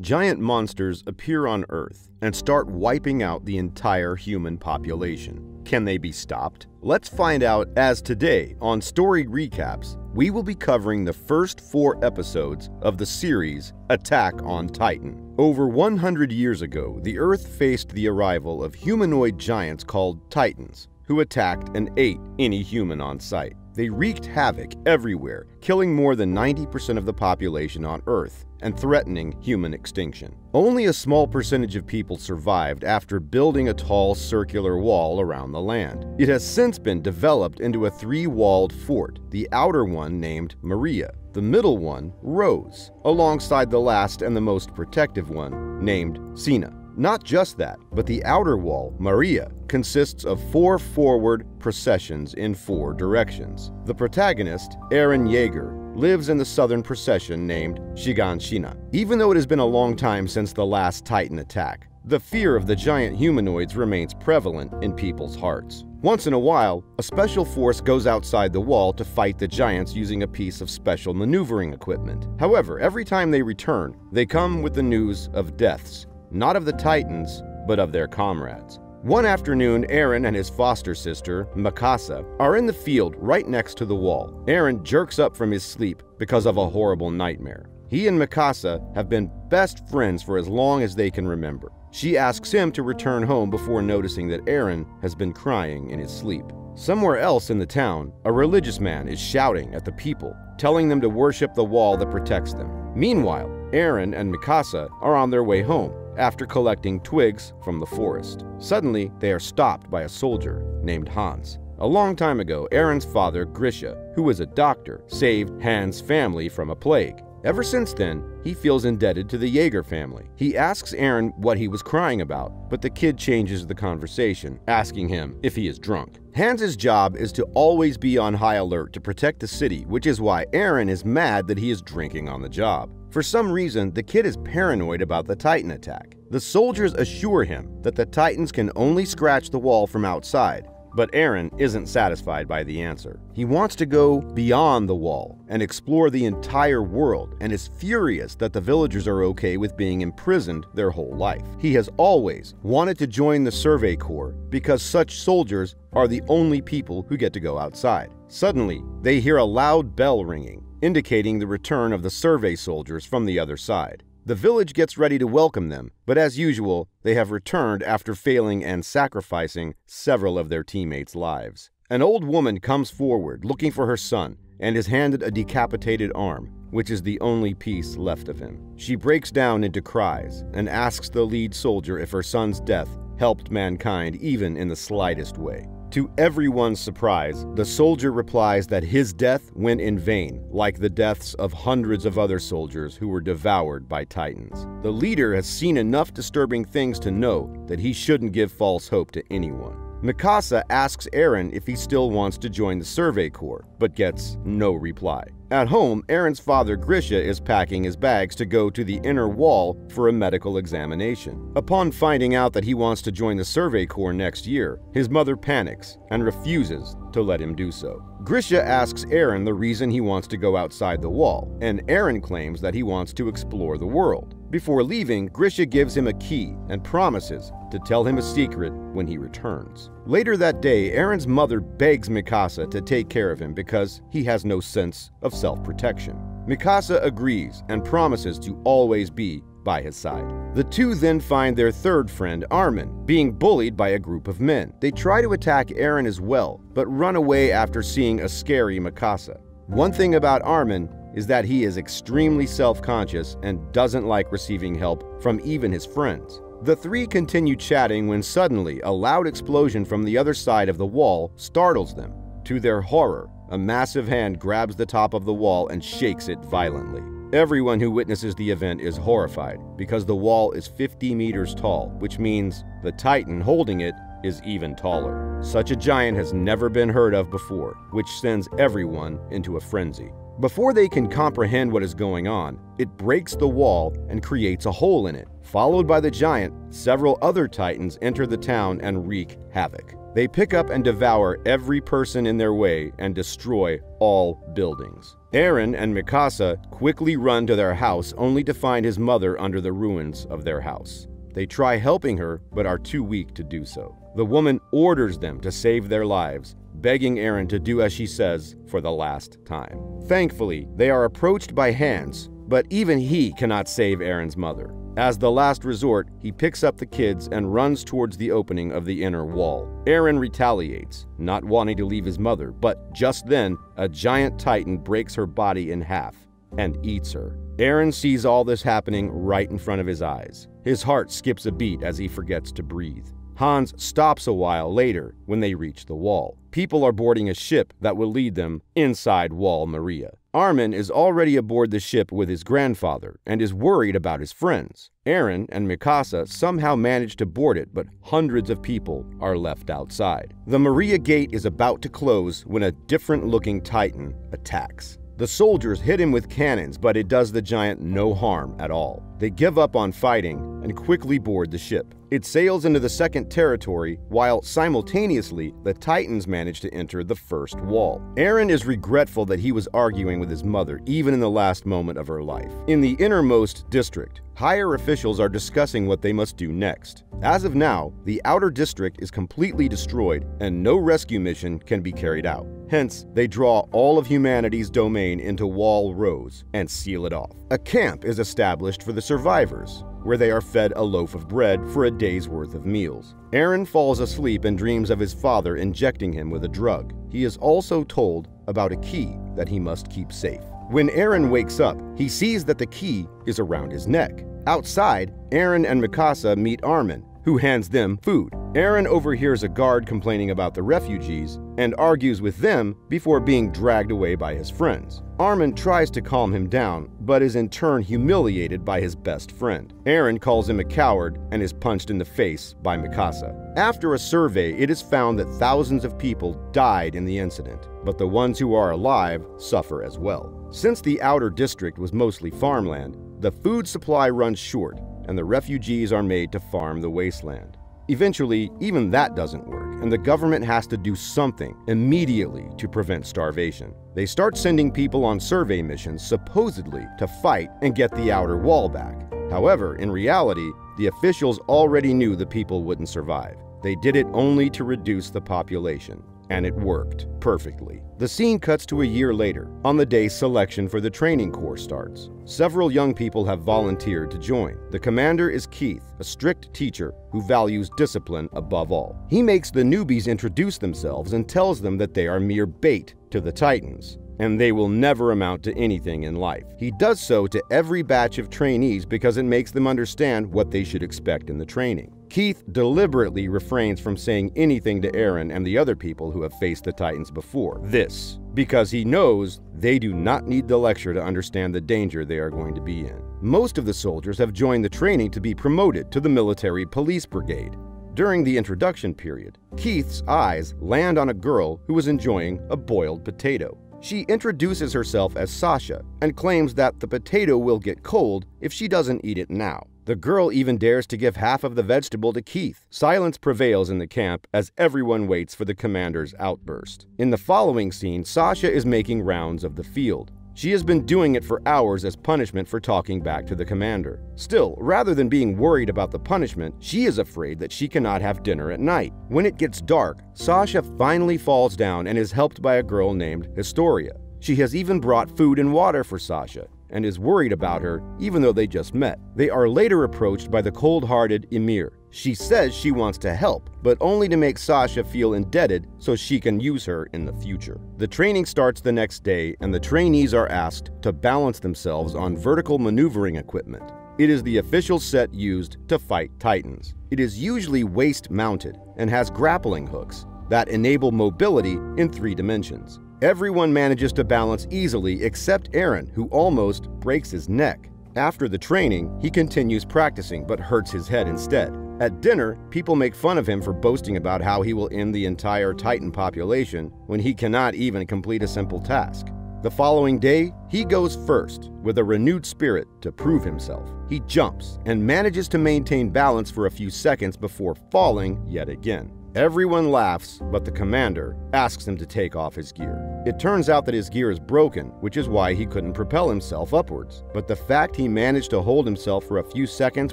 Giant monsters appear on Earth and start wiping out the entire human population. Can they be stopped? Let's find out, as today on Story Recaps, we will be covering the first 4 episodes of the series Attack on Titan. Over 100 years ago, the Earth faced the arrival of humanoid giants called Titans, who attacked and ate any human on sight. They wreaked havoc everywhere, killing more than 90% of the population on Earth and threatening human extinction. Only a small percentage of people survived after building a tall circular wall around the land. It has since been developed into a 3-walled fort, the outer one named Maria, the middle one Rose, alongside the last and the most protective one named Sina. Not just that, but the outer wall, Maria, consists of 4 forward processions in 4 directions. The protagonist, Eren Jaeger, lives in the southern procession named Shiganshina. Even though it has been a long time since the last Titan attack, the fear of the giant humanoids remains prevalent in people's hearts. Once in a while, a special force goes outside the wall to fight the giants using a piece of special maneuvering equipment. However, every time they return, they come with the news of deaths. Not of the Titans, but of their comrades. One afternoon, Eren and his foster sister, Mikasa, are in the field right next to the wall. Eren jerks up from his sleep because of a horrible nightmare. He and Mikasa have been best friends for as long as they can remember. She asks him to return home before noticing that Eren has been crying in his sleep. Somewhere else in the town, a religious man is shouting at the people, telling them to worship the wall that protects them. Meanwhile, Eren and Mikasa are on their way home after collecting twigs from the forest. Suddenly, they are stopped by a soldier named Hans. A long time ago, Eren's father, Grisha, who was a doctor, saved Hans' family from a plague. Ever since then, he feels indebted to the Jaeger family. He asks Eren what he was crying about, but the kid changes the conversation, asking him if he is drunk. Hans' job is to always be on high alert to protect the city, which is why Eren is mad that he is drinking on the job. For some reason, the kid is paranoid about the Titan attack. The soldiers assure him that the Titans can only scratch the wall from outside, but Eren isn't satisfied by the answer. He wants to go beyond the wall and explore the entire world, and is furious that the villagers are okay with being imprisoned their whole life. He has always wanted to join the Survey Corps because such soldiers are the only people who get to go outside. Suddenly, they hear a loud bell ringing, indicating the return of the survey soldiers from the other side. The village gets ready to welcome them, but as usual, they have returned after failing and sacrificing several of their teammates' lives. An old woman comes forward looking for her son and is handed a decapitated arm, which is the only piece left of him. She breaks down into cries and asks the lead soldier if her son's death helped mankind even in the slightest way. To everyone's surprise, the soldier replies that his death went in vain, like the deaths of hundreds of other soldiers who were devoured by Titans. The leader has seen enough disturbing things to know that he shouldn't give false hope to anyone. Mikasa asks Eren if he still wants to join the Survey Corps, but gets no reply. At home, Eren's father Grisha is packing his bags to go to the inner wall for a medical examination. Upon finding out that he wants to join the Survey Corps next year, his mother panics and refuses to let him do so. Grisha asks Eren the reason he wants to go outside the wall, and Eren claims that he wants to explore the world. Before leaving, Grisha gives him a key and promises to tell him a secret when he returns. Later that day, Eren's mother begs Mikasa to take care of him because he has no sense of self-protection. Mikasa agrees and promises to always be by his side. The two then find their third friend, Armin, being bullied by a group of men. They try to attack Eren as well, but run away after seeing a scary Mikasa. One thing about Armin is that he is extremely self-conscious and doesn't like receiving help from even his friends. The three continue chatting when suddenly a loud explosion from the other side of the wall startles them. To their horror, a massive hand grabs the top of the wall and shakes it violently. Everyone who witnesses the event is horrified because the wall is 50 meters tall, which means the Titan holding it is even taller. Such a giant has never been heard of before, which sends everyone into a frenzy. Before they can comprehend what is going on, it breaks the wall and creates a hole in it. Followed by the giant, several other Titans enter the town and wreak havoc. They pick up and devour every person in their way and destroy all buildings. Eren and Mikasa quickly run to their house only to find his mother under the ruins of their house. They try helping her, but are too weak to do so. The woman orders them to save their lives, begging Eren to do as she says for the last time. Thankfully, they are approached by Hans, but even he cannot save Eren's mother. As the last resort, he picks up the kids and runs towards the opening of the inner wall. Eren retaliates, not wanting to leave his mother, but just then, a giant titan breaks her body in half and eats her. Eren sees all this happening right in front of his eyes. His heart skips a beat as he forgets to breathe. Hans stops a while later when they reach the wall. People are boarding a ship that will lead them inside Wall Maria. Armin is already aboard the ship with his grandfather and is worried about his friends. Eren and Mikasa somehow manage to board it, but hundreds of people are left outside. The Maria gate is about to close when a different-looking titan attacks. The soldiers hit him with cannons, but it does the giant no harm at all. They give up on fighting and quickly board the ship. It sails into the second territory, while simultaneously, the Titans manage to enter the first wall. Eren is regretful that he was arguing with his mother, even in the last moment of her life. In the innermost district, higher officials are discussing what they must do next. As of now, the outer district is completely destroyed, and no rescue mission can be carried out. Hence, they draw all of humanity's domain into Wall Rose and seal it off. A camp is established for the survivors, where they are fed a loaf of bread for a day's worth of meals. Eren falls asleep and dreams of his father injecting him with a drug. He is also told about a key that he must keep safe. When Eren wakes up, he sees that the key is around his neck. Outside, Eren and Mikasa meet Armin, who hands them food. Eren overhears a guard complaining about the refugees and argues with them before being dragged away by his friends. Armin tries to calm him down, but is in turn humiliated by his best friend. Eren calls him a coward and is punched in the face by Mikasa. After a survey, it is found that thousands of people died in the incident, but the ones who are alive suffer as well. Since the outer district was mostly farmland, the food supply runs short, and the refugees are made to farm the wasteland. Eventually, even that doesn't work, and the government has to do something immediately to prevent starvation. They start sending people on survey missions, supposedly to fight and get the outer wall back. However, in reality, the officials already knew the people wouldn't survive. They did it only to reduce the population. And it worked perfectly. The scene cuts to a year later, on the day selection for the training corps starts. Several young people have volunteered to join. The commander is Keith, a strict teacher who values discipline above all. He makes the newbies introduce themselves and tells them that they are mere bait to the Titans, and they will never amount to anything in life. He does so to every batch of trainees because it makes them understand what they should expect in the training. Keith deliberately refrains from saying anything to Eren and the other people who have faced the Titans before. This, because he knows they do not need the lecture to understand the danger they are going to be in. Most of the soldiers have joined the training to be promoted to the military police brigade. During the introduction period, Keith's eyes land on a girl who is enjoying a boiled potato. She introduces herself as Sasha and claims that the potato will get cold if she doesn't eat it now. The girl even dares to give half of the vegetable to Keith. Silence prevails in the camp as everyone waits for the commander's outburst. In the following scene, Sasha is making rounds of the field. She has been doing it for hours as punishment for talking back to the commander. Still, rather than being worried about the punishment, she is afraid that she cannot have dinner at night. When it gets dark, Sasha finally falls down and is helped by a girl named Historia. She has even brought food and water for Sasha, and is worried about her even though they just met. They are later approached by the cold-hearted Ymir. She says she wants to help, but only to make Sasha feel indebted so she can use her in the future. The training starts the next day, and the trainees are asked to balance themselves on vertical maneuvering equipment. It is the official set used to fight Titans. It is usually waist-mounted and has grappling hooks that enable mobility in 3 dimensions. Everyone manages to balance easily except Eren, who almost breaks his neck. After the training, he continues practicing but hurts his head instead. At dinner, people make fun of him for boasting about how he will end the entire Titan population when he cannot even complete a simple task. The following day, he goes first with a renewed spirit to prove himself. He jumps and manages to maintain balance for a few seconds before falling yet again. Everyone laughs, but the commander asks him to take off his gear. It turns out that his gear is broken, which is why he couldn't propel himself upwards. But the fact he managed to hold himself for a few seconds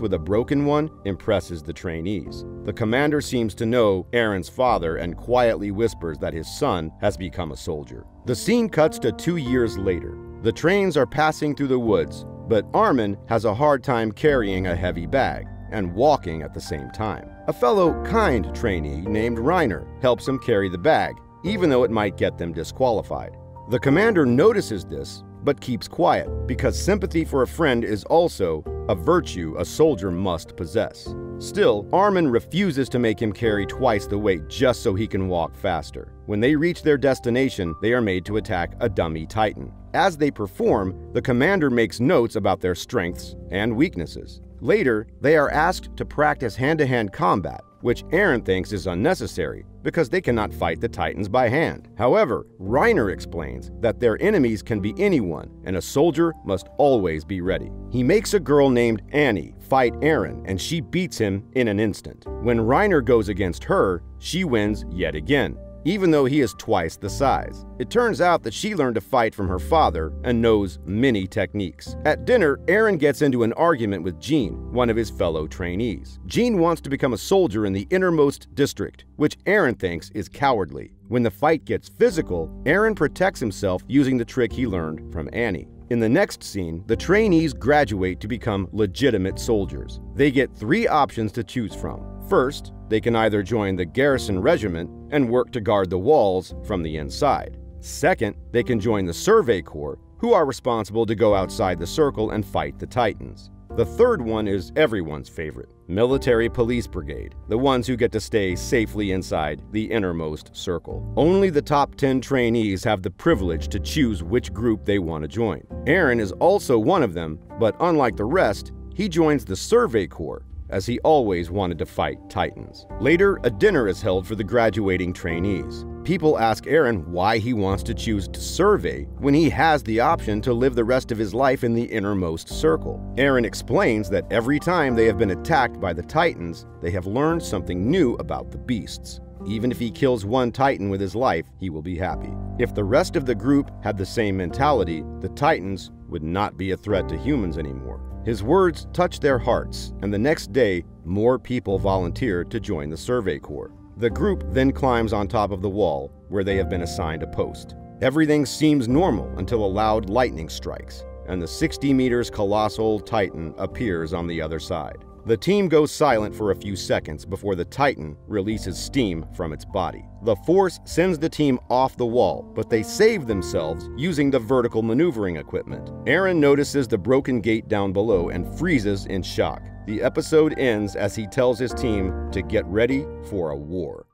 with a broken one impresses the trainees. The commander seems to know Eren's father and quietly whispers that his son has become a soldier. The scene cuts to 2 years later. The trains are passing through the woods, but Armin has a hard time carrying a heavy bag and walking at the same time. A fellow kind trainee named Reiner helps him carry the bag, even though it might get them disqualified. The commander notices this, but keeps quiet, because sympathy for a friend is also a virtue a soldier must possess. Still, Armin refuses to make him carry twice the weight just so he can walk faster. When they reach their destination, they are made to attack a dummy Titan. As they perform, the commander makes notes about their strengths and weaknesses. Later, they are asked to practice hand-to-hand combat, which Eren thinks is unnecessary because they cannot fight the Titans by hand. However, Reiner explains that their enemies can be anyone, and a soldier must always be ready. He makes a girl named Annie fight Eren, and she beats him in an instant. When Reiner goes against her, she wins yet again, even though he is twice the size. It turns out that she learned to fight from her father and knows many techniques. At dinner, Eren gets into an argument with Jean, one of his fellow trainees. Jean wants to become a soldier in the innermost district, which Eren thinks is cowardly. When the fight gets physical, Eren protects himself using the trick he learned from Annie. In the next scene, the trainees graduate to become legitimate soldiers. They get 3 options to choose from. First, they can either join the garrison regiment and work to guard the walls from the inside. Second, they can join the Survey Corps, who are responsible to go outside the circle and fight the Titans. The third one is everyone's favorite, Military Police Brigade, the ones who get to stay safely inside the innermost circle. Only the top 10 trainees have the privilege to choose which group they want to join. Eren is also one of them, but unlike the rest, he joins the Survey Corps, as he always wanted to fight Titans. Later, a dinner is held for the graduating trainees. People ask Eren why he wants to choose to survey when he has the option to live the rest of his life in the innermost circle. Eren explains that every time they have been attacked by the Titans, they have learned something new about the beasts. Even if he kills one Titan with his life, he will be happy. If the rest of the group had the same mentality, the Titans would not be a threat to humans anymore. His words touch their hearts, and the next day, more people volunteered to join the Survey Corps. The group then climbs on top of the wall, where they have been assigned a post. Everything seems normal until a loud lightning strikes, and the 60 meters colossal Titan appears on the other side. The team goes silent for a few seconds before the Titan releases steam from its body. The force sends the team off the wall, but they save themselves using the vertical maneuvering equipment. Eren notices the broken gate down below and freezes in shock. The episode ends as he tells his team to get ready for a war.